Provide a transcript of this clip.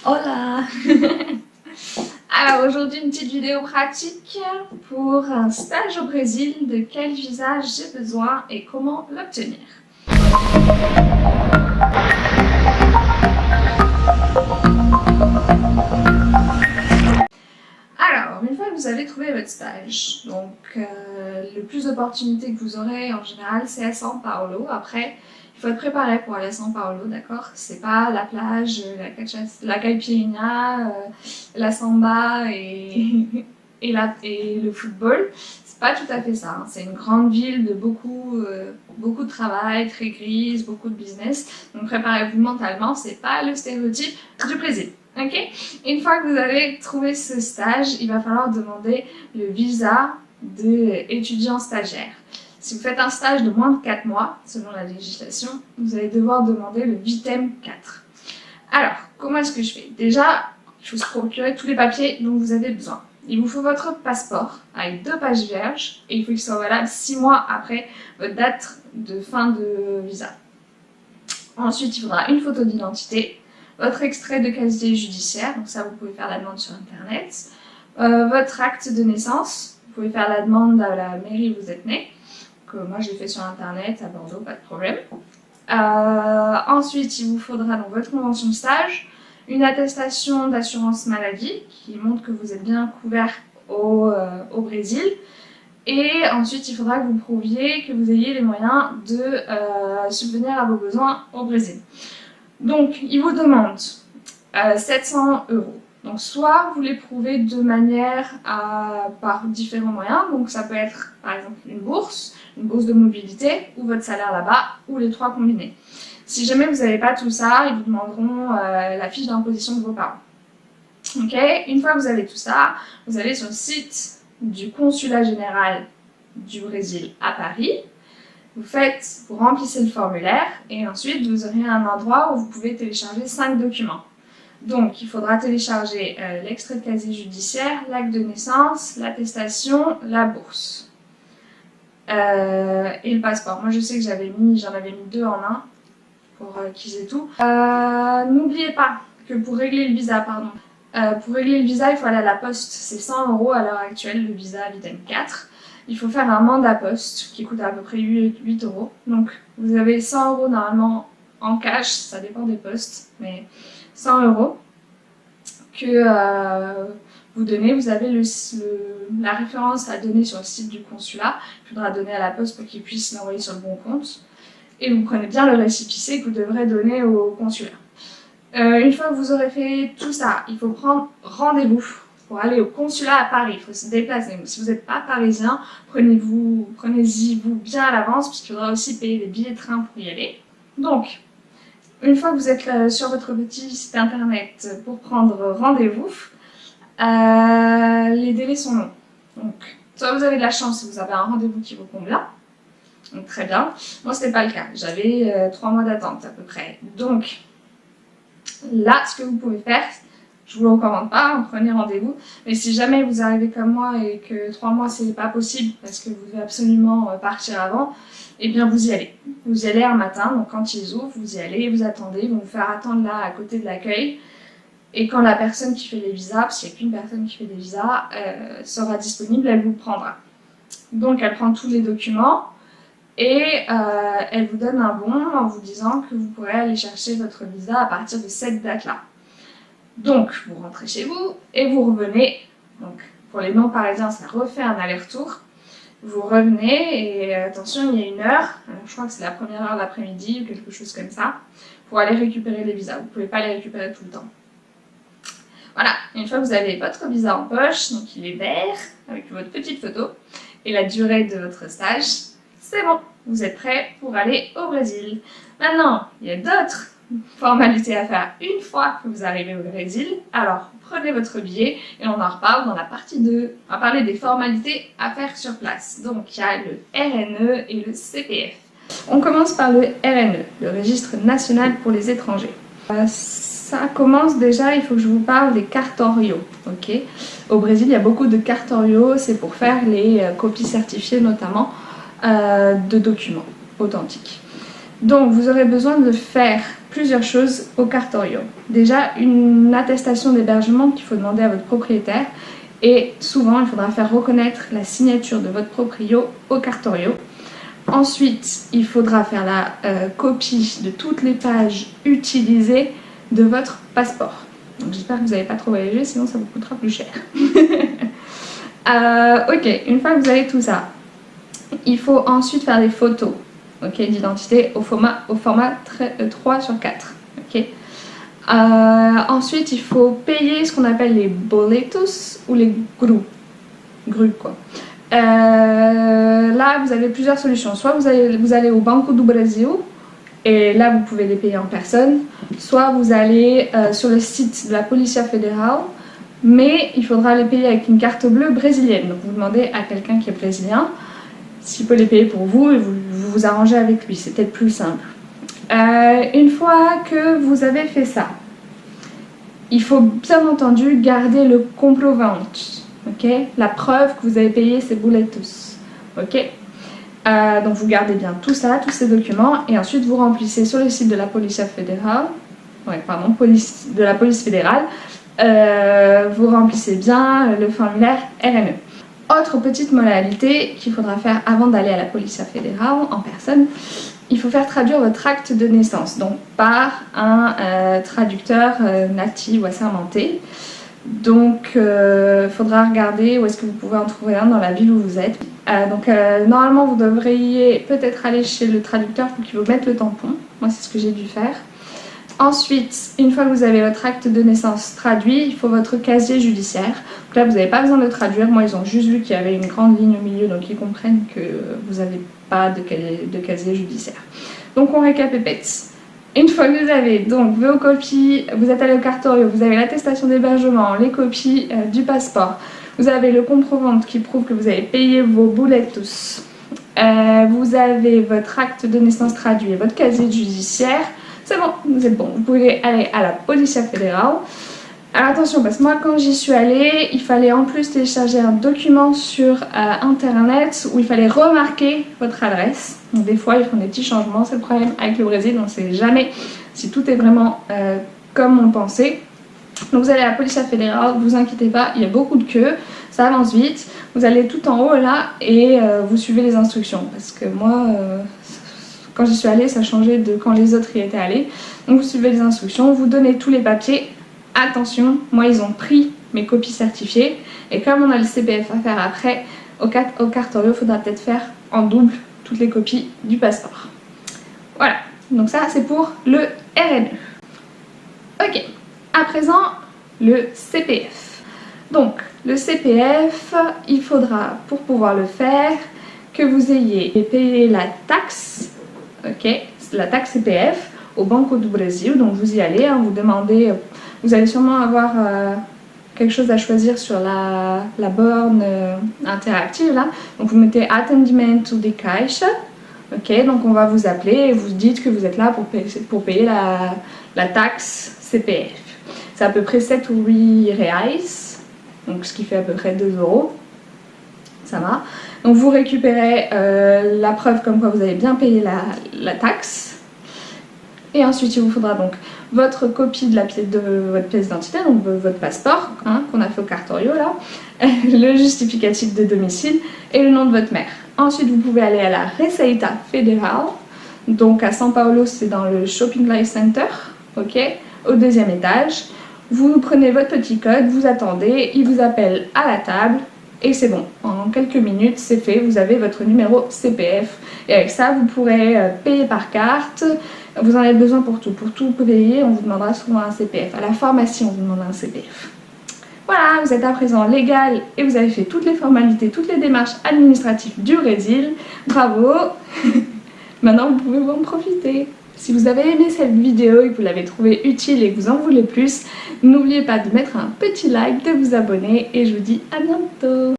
Hola. Alors aujourd'hui une petite vidéo pratique pour un stage au Brésil, de quel visa j'ai besoin et comment l'obtenir. Alors, une fois que vous avez trouvé votre stage, donc le plus d'opportunités que vous aurez en général c'est à São Paulo. Après, il faut être préparé pour aller à São Paulo, d'accord? C'est pas la plage, la caipirinha, la samba et le football. C'est pas tout à fait ça, hein. C'est une grande ville de beaucoup de travail, très grise, beaucoup de business. Donc préparez-vous mentalement, c'est pas le stéréotype du Brésil. Ok? Une fois que vous avez trouvé ce stage, il va falloir demander le visa d'étudiant stagiaire. Si vous faites un stage de moins de 4 mois, selon la législation, vous allez devoir demander le Vitem 4. Alors, comment est-ce que je fais? Déjà, il faut se procurer tous les papiers dont vous avez besoin. Il vous faut votre passeport avec 2 pages vierges et il faut qu'il soit valable 6 mois après votre date de fin de visa. Ensuite, il faudra une photo d'identité, votre extrait de casier judiciaire, donc ça vous pouvez faire la demande sur internet, votre acte de naissance, vous pouvez faire la demande à la mairie où vous êtes né, que moi j'ai fait sur internet à Bordeaux, pas de problème. Ensuite, il vous faudra donc votre convention de stage, une attestation d'assurance maladie qui montre que vous êtes bien couvert au Brésil. Et ensuite, il faudra que vous prouviez que vous ayez les moyens de subvenir à vos besoins au Brésil. Donc, il vous demande 700 €. Donc, soit vous les prouvez de manière par différents moyens. Donc, ça peut être, par exemple, une bourse de mobilité, ou votre salaire là-bas, ou les 3 combinés. Si jamais vous n'avez pas tout ça, ils vous demanderont la fiche d'imposition de vos parents. Ok? Une fois que vous avez tout ça, vous allez sur le site du consulat général du Brésil à Paris. Vous remplissez le formulaire et ensuite vous aurez un endroit où vous pouvez télécharger 5 documents. Donc il faudra télécharger l'extrait de casier judiciaire, l'acte de naissance, l'attestation, la bourse et le passeport. Moi je sais que j'en avais mis 2 en un pour qu'ils aient tout. N'oubliez pas que pour régler le visa, il faut aller à la poste. C'est 100 € à l'heure actuelle, le visa Vitem 4. Il faut faire un mandat poste qui coûte à peu près 8 €. Donc vous avez 100 € normalement en cash, ça dépend des postes, mais 100 € que vous donnez. Vous avez la référence à donner sur le site du consulat. Il faudra donner à la poste pour qu'ils puissent l'envoyer sur le bon compte. Et vous prenez bien le récépissé que vous devrez donner au consulat. Une fois que vous aurez fait tout ça, il faut prendre rendez-vous pour aller au consulat à Paris. Il faut se déplacer. Si vous n'êtes pas parisien, prenez-y bien à l'avance, puisqu'il faudra aussi payer les billets de train pour y aller. Donc, une fois que vous êtes sur votre petit site internet pour prendre rendez-vous, les délais sont longs. Donc, soit vous avez de la chance et vous avez un rendez-vous qui vous convient. Donc, très bien. Moi, ce n'était pas le cas. J'avais 3 mois d'attente à peu près. Donc, là, ce que vous pouvez faire, je vous le recommande pas, prenez rendez-vous. Mais si jamais vous arrivez comme moi et que 3 mois c'est pas possible parce que vous devez absolument partir avant, eh bien vous y allez. Vous y allez un matin, donc quand ils ouvrent, vous y allez, vous attendez, ils vont vous faire attendre là à côté de l'accueil. Et quand la personne qui fait les visas, parce qu'il n'y a qu'une personne qui fait des visas, sera disponible, elle vous prendra. Donc elle prend tous les documents et elle vous donne un bon en vous disant que vous pourrez aller chercher votre visa à partir de cette date-là. Donc, vous rentrez chez vous et vous revenez. Donc, pour les non-parisiens, ça refait un aller-retour. Vous revenez et attention, il y a une heure, je crois que c'est la première heure de l'après-midi ou quelque chose comme ça, pour aller récupérer les visas. Vous ne pouvez pas les récupérer tout le temps. Voilà, une fois que vous avez votre visa en poche, donc il est vert, avec votre petite photo et la durée de votre stage, c'est bon, vous êtes prêt pour aller au Brésil. Maintenant, il y a d'autres formalités à faire une fois que vous arrivez au Brésil. Alors, prenez votre billet et on en reparle dans la partie 2. On va parler des formalités à faire sur place. Donc, il y a le RNE et le CPF. On commence par le RNE, le Registre National pour les étrangers. Ça commence déjà, il faut que je vous parle des cartoriaux. Okay. Au Brésil, il y a beaucoup de cartoriaux, c'est pour faire les copies certifiées notamment de documents authentiques. Donc vous aurez besoin de faire plusieurs choses au cartorio. Déjà une attestation d'hébergement qu'il faut demander à votre propriétaire et souvent il faudra faire reconnaître la signature de votre proprio au cartorio. Ensuite il faudra faire la copie de toutes les pages utilisées de votre passeport. Donc j'espère que vous n'avez pas trop voyagé, sinon ça vous coûtera plus cher. Ok, une fois que vous avez tout ça, il faut ensuite faire des photos, okay, d'identité au format 3/4. Okay. Ensuite, il faut payer ce qu'on appelle les boletos ou les grues quoi. Là, vous avez plusieurs solutions. Soit vous allez au Banco do Brasil et là, vous pouvez les payer en personne. Soit vous allez sur le site de la Polícia Federal, mais il faudra les payer avec une carte bleue brésilienne. Donc vous demandez à quelqu'un qui est brésilien s'il peut les payer pour vous et vous vous arrangez avec lui, c'est peut-être plus simple. Une fois que vous avez fait ça, il faut bien entendu garder le comprovante, okay? La preuve que vous avez payé ces boletos. Okay? Donc vous gardez bien tout ça, tous ces documents, et ensuite vous remplissez sur le site de la Polícia Federal, de la police fédérale, vous remplissez bien le formulaire RNE. Autre petite modalité qu'il faudra faire avant d'aller à la Polícia Federal en personne, il faut faire traduire votre acte de naissance, donc par un traducteur natif ou assermenté. Donc il faudra regarder où est-ce que vous pouvez en trouver un dans la ville où vous êtes. Normalement vous devriez peut-être aller chez le traducteur pour qu'il vous mette le tampon. Moi c'est ce que j'ai dû faire. Ensuite, une fois que vous avez votre acte de naissance traduit, il faut votre casier judiciaire. Donc là, vous n'avez pas besoin de le traduire. Moi, ils ont juste vu qu'il y avait une grande ligne au milieu, donc ils comprennent que vous n'avez pas de casier judiciaire. Donc on récapitule. Une fois que vous avez donc vos copies, vous êtes allé au cartorio, vous avez l'attestation d'hébergement, les copies du passeport, vous avez le comprovante qui prouve que vous avez payé vos boletos, vous avez votre acte de naissance traduit et votre casier judiciaire. C'est bon, vous êtes bon, vous pouvez aller à la Polícia Federal. Alors attention, parce que moi quand j'y suis allée, il fallait en plus télécharger un document sur internet où il fallait remarquer votre adresse. Donc des fois ils font des petits changements, c'est le problème avec le Brésil, on ne sait jamais si tout est vraiment comme on le pensait. Donc vous allez à la Polícia Federal, vous inquiétez pas, il y a beaucoup de queues, ça avance vite. Vous allez tout en haut là et vous suivez les instructions, parce que moi... quand j'y suis allée, ça changeait de quand les autres y étaient allés. Donc vous suivez les instructions, vous donnez tous les papiers. Attention, moi ils ont pris mes copies certifiées. Et comme on a le CPF à faire après, au cartorio, il faudra peut-être faire en double toutes les copies du passeport. Voilà, donc ça c'est pour le RNE. Ok, à présent le CPF. Donc le CPF, il faudra pour pouvoir le faire que vous ayez payé la taxe. Ok, la taxe CPF au Banco do Brasil, donc vous y allez, hein, vous demandez, vous allez sûrement avoir quelque chose à choisir sur la borne interactive là, donc vous mettez Atendimento de Caixa, ok, donc on va vous appeler et vous dites que vous êtes là pour payer la taxe CPF. C'est à peu près 7 ou 8 reais, donc ce qui fait à peu près 2 €. Ça va. Donc vous récupérez la preuve comme quoi vous avez bien payé la taxe. Et ensuite il vous faudra donc votre copie de votre pièce d'identité, donc votre passeport, hein, qu'on a fait au cartorio là, le justificatif de domicile et le nom de votre mère. Ensuite vous pouvez aller à la Receita Federal, donc à São Paulo, c'est dans le Shopping Life Center, ok, au 2e étage. Vous prenez votre petit code, vous attendez, il vous appelle à la table. Et c'est bon, en quelques minutes c'est fait, vous avez votre numéro CPF. Et avec ça vous pourrez payer par carte, vous en avez besoin pour tout. Pour tout payer, on vous demandera souvent un CPF. À la pharmacie on vous demandera un CPF. Voilà, vous êtes à présent légal et vous avez fait toutes les formalités, toutes les démarches administratives du Brésil. Bravo. Maintenant vous pouvez en profiter. Si vous avez aimé cette vidéo et que vous l'avez trouvée utile et que vous en voulez plus, n'oubliez pas de mettre un petit like, de vous abonner et je vous dis à bientôt.